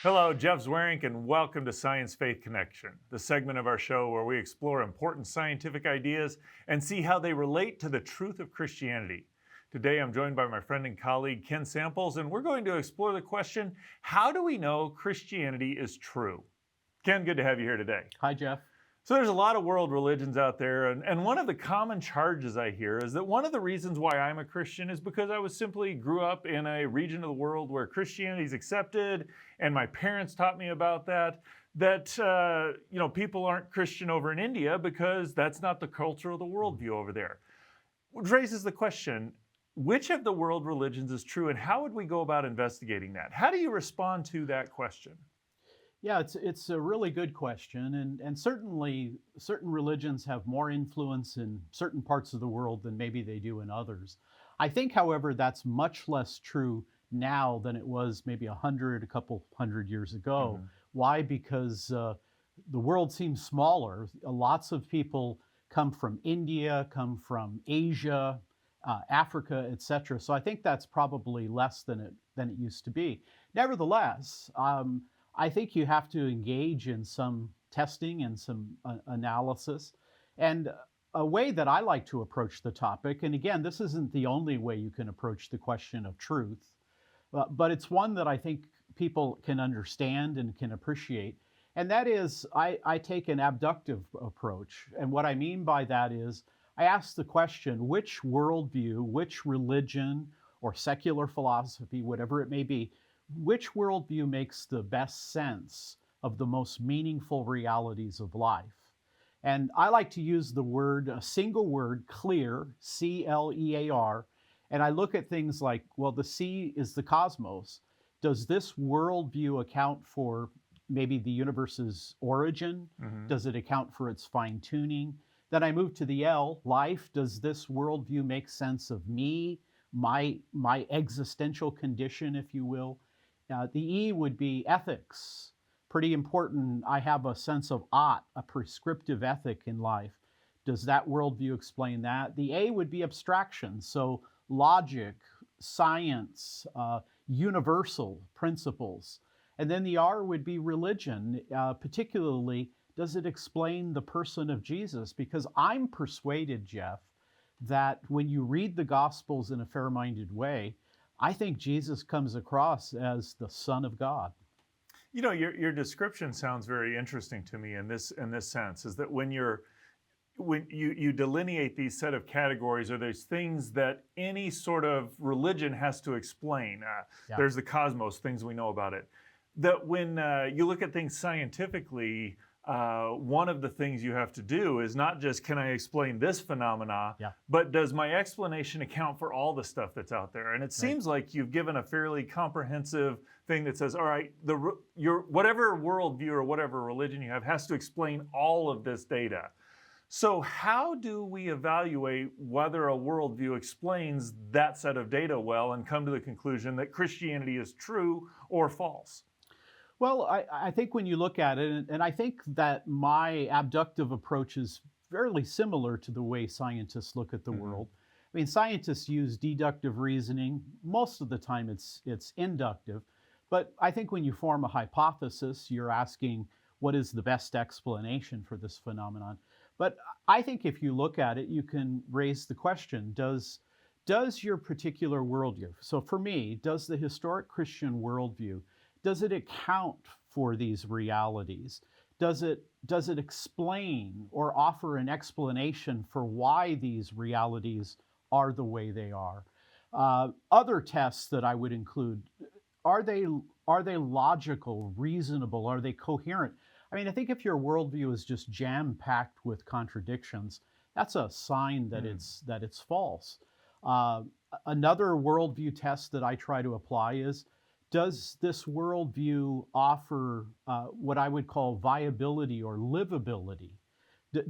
Hello, Jeff Zwerink, and welcome to Science Faith Connection, the segment of our show where we explore important scientific ideas and see how they relate to the truth of Christianity. Today, I'm joined by my friend and colleague, Ken Samples, and we're going to explore the question, how do we know Christianity is true? Ken, good to have you here today. Hi, Jeff. So there's a lot of world religions out there, and one of the common charges I hear is that one of the reasons why I'm a Christian is because I simply grew up in a region of the world where Christianity is accepted, and my parents taught me about that people aren't Christian over in India because that's not the culture of the worldview over there. Which raises the question, which of the world religions is true, and how would we go about investigating that? How do you respond to that question? Yeah, it's a really good question, and certainly certain religions have more influence in certain parts of the world than maybe they do in others. I think, however, that's much less true now than it was maybe a couple hundred years ago. Mm-hmm. Why? Because the world seems smaller. Lots of people come from India, come from Asia, Africa, etc. So I think that's probably less than it used to be. Nevertheless, I think you have to engage in some testing and some analysis. And a way that I like to approach the topic, and again, this isn't the only way you can approach the question of truth, but it's one that I think people can understand and can appreciate. And that is, I take an abductive approach. And what I mean by that is, I ask the question, which worldview, which religion, or secular philosophy, whatever it may be, which worldview makes the best sense of the most meaningful realities of life? And I like to use a single word, clear, C-L-E-A-R, and I look at things like, well, the C is the cosmos. Does this worldview account for maybe the universe's origin? Mm-hmm. Does it account for its fine-tuning? Then I move to the L, life. Does this worldview make sense of me, my existential condition, if you will? The E would be ethics. Pretty important. I have a sense of ought, a prescriptive ethic in life. Does that worldview explain that? The A would be abstraction. So logic, science, universal principles. And then the R would be religion, particularly, does it explain the person of Jesus? Because I'm persuaded, Jeff, that when you read the Gospels in a fair-minded way, I think Jesus comes across as the Son of God. You know, your description sounds very interesting to me in this sense, is that when you delineate these set of categories, or there's things that any sort of religion has to explain. There's the cosmos, things we know about it. That when you look at things scientifically, one of the things you have to do is not just, can I explain this phenomena, but does my explanation account for all the stuff that's out there? And it seems like you've given a fairly comprehensive thing that says, all right, your whatever worldview or whatever religion you have has to explain all of this data. So how do we evaluate whether a worldview explains that set of data well and come to the conclusion that Christianity is true or false? Well, I think when you look at it, and I think that my abductive approach is fairly similar to the way scientists look at the world. I mean, scientists use deductive reasoning. Most of the time it's inductive. But I think when you form a hypothesis, you're asking, what is the best explanation for this phenomenon? But I think if you look at it, you can raise the question, does your particular worldview, so for me, does the historic Christian worldview, does it account for these realities? Does it explain or offer an explanation for why these realities are the way they are? Other tests that I would include, are they logical, reasonable? Are they coherent? I mean, I think if your worldview is just jam-packed with contradictions, that's a sign that it's false. Another worldview test that I try to apply is, does this worldview offer what I would call viability or livability?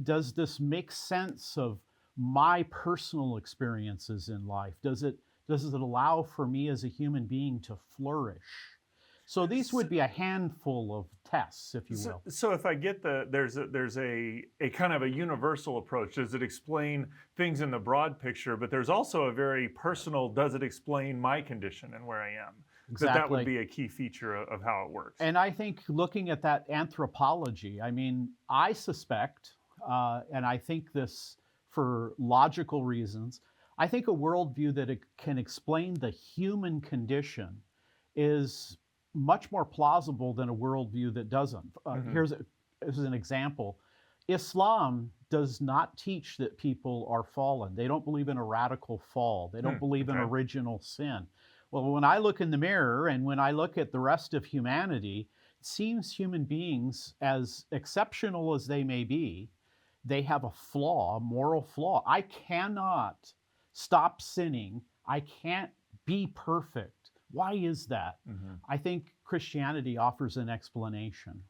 Does this make sense of my personal experiences in life? Does it allow for me as a human being to flourish? So these would be a handful of tests, if you will. So if I get there's a kind of a universal approach. Does it explain things in the broad picture? But there's also a very personal, does it explain my condition and where I am? that would exactly. be a key feature of how it works. And I think looking at that anthropology, I mean, I suspect, and I think this for logical reasons, I think a worldview that it can explain the human condition is much more plausible than a worldview that doesn't. Hmm. Here's an example. Islam does not teach that people are fallen. They don't believe in a radical fall. They don't believe in Okay. original sin. Well, when I look in the mirror and when I look at the rest of humanity, it seems human beings, as exceptional as they may be, they have a flaw, a moral flaw. I cannot stop sinning. I can't be perfect. Why is that? Hmm. I think Christianity offers an explanation.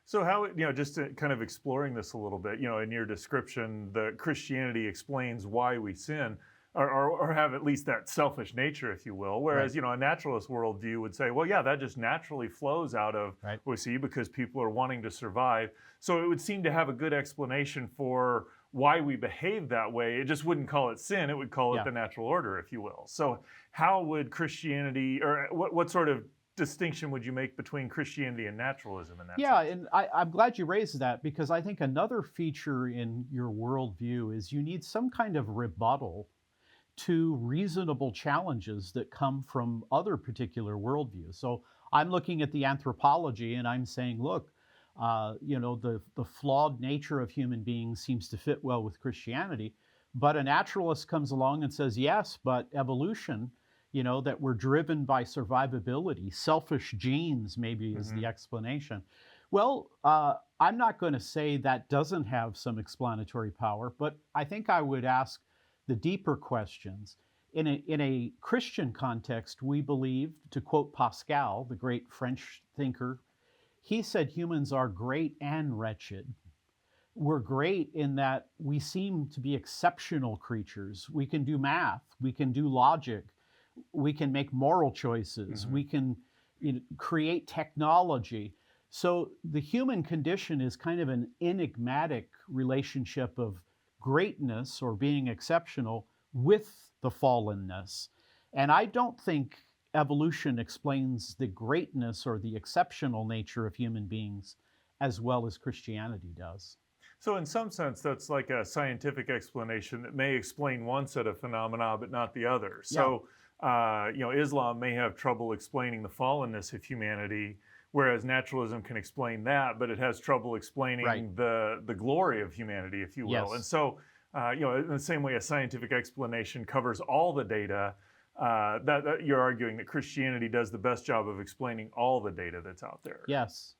So how, just to kind of exploring this a little bit, in your description, the Christianity explains why we sin, or have at least that selfish nature, if you will. Right. Whereas, a naturalist worldview would say, well, yeah, that just naturally flows out of Right. what we see because people are wanting to survive. So it would seem to have a good explanation for why we behave that way. It just wouldn't call it sin. It would call it Yeah. the natural order, if you will. So how would Christianity, or what sort of distinction would you make between Christianity and naturalism in that Yeah, sense? and I'm glad you raised that because I think another feature in your worldview is you need some kind of rebuttal to reasonable challenges that come from other particular worldviews. So I'm looking at the anthropology and I'm saying, look, the flawed nature of human beings seems to fit well with Christianity. But a naturalist comes along and says, yes, but evolution, that we're driven by survivability, selfish genes, maybe is Hmm. the explanation. Well, I'm not going to say that doesn't have some explanatory power, but I think I would ask the deeper questions. In a Christian context, we believe, to quote Pascal, the great French thinker, he said humans are great and wretched. We're great in that we seem to be exceptional creatures. We can do math, we can do logic, we can make moral choices, Hmm. we can create technology. So the human condition is kind of an enigmatic relationship of greatness or being exceptional with the fallenness. And I don't think evolution explains the greatness or the exceptional nature of human beings as well as Christianity does. So in some sense, that's like a scientific explanation that may explain one set of phenomena, but not the other. Yeah, So, Islam may have trouble explaining the fallenness of humanity, whereas naturalism can explain that, but it has trouble explaining right. the glory of humanity, if you will. And Yes. so, in the same way, a scientific explanation covers all the data. That you're arguing that Christianity does the best job of explaining all the data that's out there. Yes.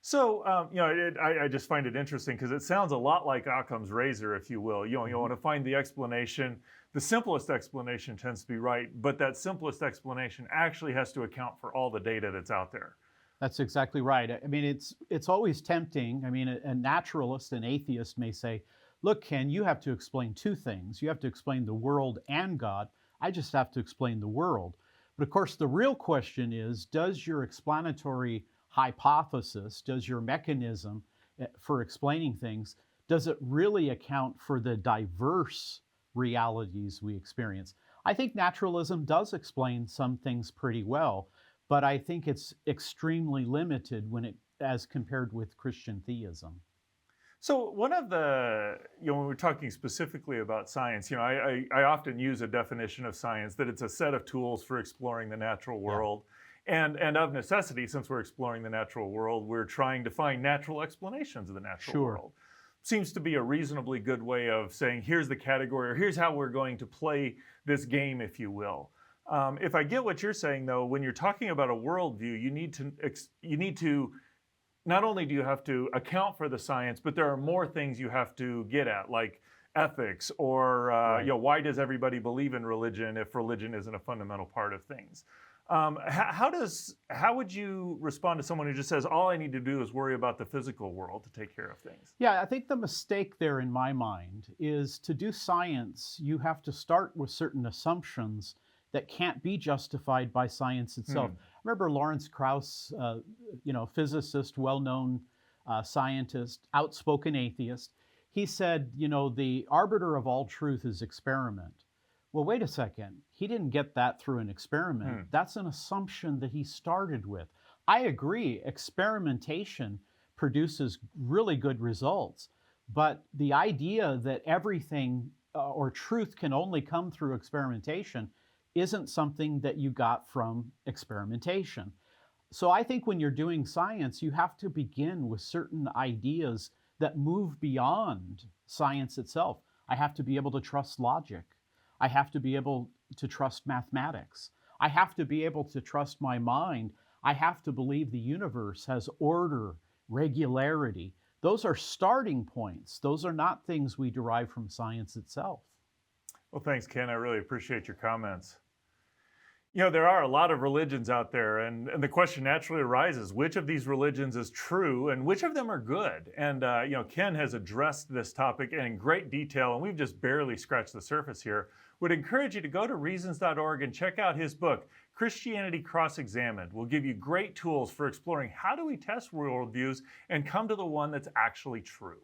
So, I just find it interesting because it sounds a lot like Occam's razor, if you will. You want to find the explanation. The simplest explanation tends to be right, but that simplest explanation actually has to account for all the data that's out there. That's exactly right. I mean, it's always tempting. I mean, a naturalist, an atheist may say, "Look, Ken, you have to explain two things. You have to explain the world and God. I just have to explain the world." But of course, the real question is, does your explanatory hypothesis, does your mechanism for explaining things, does it really account for the diverse realities we experience? I think naturalism does explain some things pretty well, but I think it's extremely limited as compared with Christian theism. So one of the, when we're talking specifically about science, I often use a definition of science that it's a set of tools for exploring the natural Yeah, world. And of necessity, since we're exploring the natural world, we're trying to find natural explanations of the natural sure. world. Seems to be a reasonably good way of saying, here's the category, or here's how we're going to play this game, if you will. If I get what you're saying, though, when you're talking about a worldview, you need to not only do you have to account for the science, but there are more things you have to get at, like ethics, or Right. why does everybody believe in religion if religion isn't a fundamental part of things? How would you respond to someone who just says all I need to do is worry about the physical world to take care of things? Yeah, I think the mistake there in my mind is to do science, you have to start with certain assumptions that can't be justified by science itself. Hmm. Remember Lawrence Krauss, physicist, well-known scientist, outspoken atheist. He said, the arbiter of all truth is experiment. Well, wait a second. He didn't get that through an experiment. Hmm. That's an assumption that he started with. I agree, experimentation produces really good results. But the idea that everything or truth can only come through experimentation isn't something that you got from experimentation. So I think when you're doing science, you have to begin with certain ideas that move beyond science itself. I have to be able to trust logic. I have to be able to trust mathematics. I have to be able to trust my mind. I have to believe the universe has order, regularity. Those are starting points. Those are not things we derive from science itself. Well, thanks, Ken. I really appreciate your comments. You know, there are a lot of religions out there, and the question naturally arises, which of these religions is true and which of them are good? And, Ken has addressed this topic in great detail, and we've just barely scratched the surface here. Would encourage you to go to reasons.org and check out his book, Christianity Cross-Examined. Will give you great tools for exploring how do we test worldviews and come to the one that's actually true.